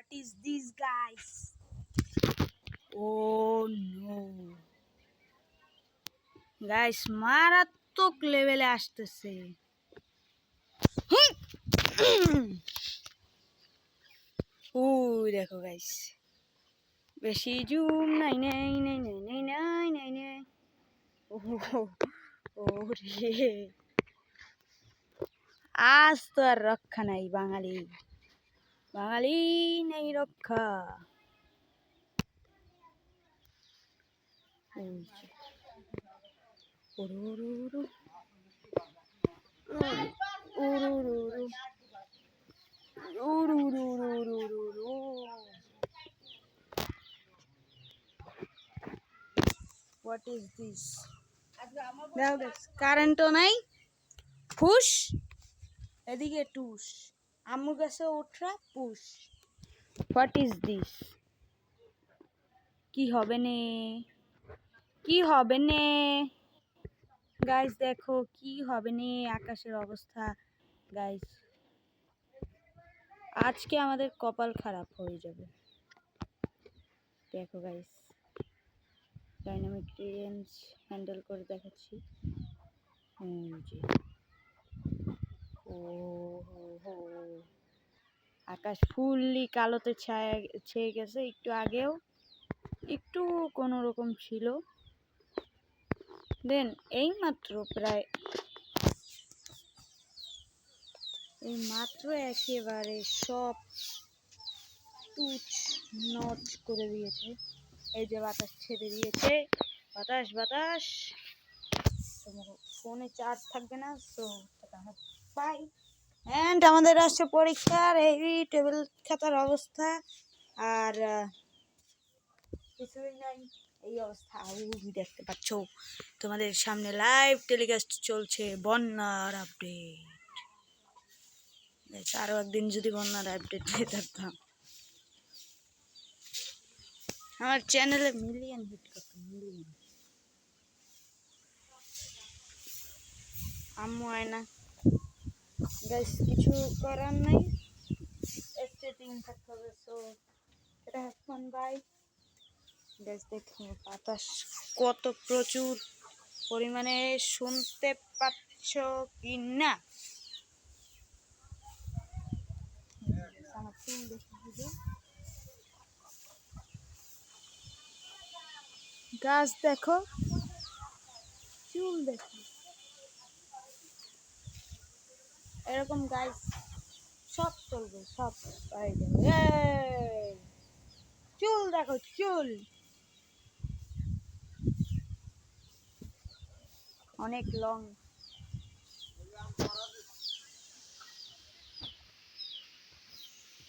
What is this, guys? Oh no, guys, মারাত্মক লেভেলে আসতেছে। ওই দেখো গাইস, বেশি জুম নাই নাই নাই নাই নাই নাই নাই নাই। ওরে, আজ তো আর রক্ষা নাই বাঙালি, বাঙালি নেই রক্ষা। What is this? কারেন্টও নাই, ফুস এদিকে টুস, আম্মু গাছে ওঠা পুষ। What is this? কি হবে নে, কি হবে নে গাইস, দেখো কি হবে নে আকাশের অবস্থা। গাইস, আজকে আমাদের কপাল খারাপ হয়ে যাবে। দেখো গাইস, ডাইনামিক রেঞ্জ হ্যান্ডেল করে দেখাচ্ছি। আকাশ ফুললি কালোতে ছেয়ে গেছে। একটু আগেও একটু কোনো রকম ছিল, দেন এই মাত্র একেবারে সব তুচ নচ করে দিয়েছে। এই যে বাতাস ছেড়ে দিয়েছে, বাতাস বাতাস। ফোনে চার্জ থাকবে না, তো বাই। এন্ড আমাদের আসছে পরীক্ষার এই টেবিল খাতার অবস্থা, আর কিছুই নাই, এই অবস্থা। দেখতে পাচ্ছ তোমাদের সামনে লাইভ টেলিকাস্ট চলছে বন্যার আপডেট। আরো একদিন যদি বন্যার আপডেট দিয়ে থাকতাম, আমার চ্যানেলে মিলিয়ন হিট করতাম, মিলিয়ন। আম্মু আয় না গাইস, কিছু করার নাই, স্টেটিং থাকতে হবে। সো এটা এখন বাই গাইস। দেখো বাতাস কত প্রচুর পরিমাণে, শুনতে পাচ্ছ কি না? গাছ দেখো, চুল দেখো, এরকম গাইস সব চলবে, সব পাই যাবে। চুল দেখো, চুল অনেক লং।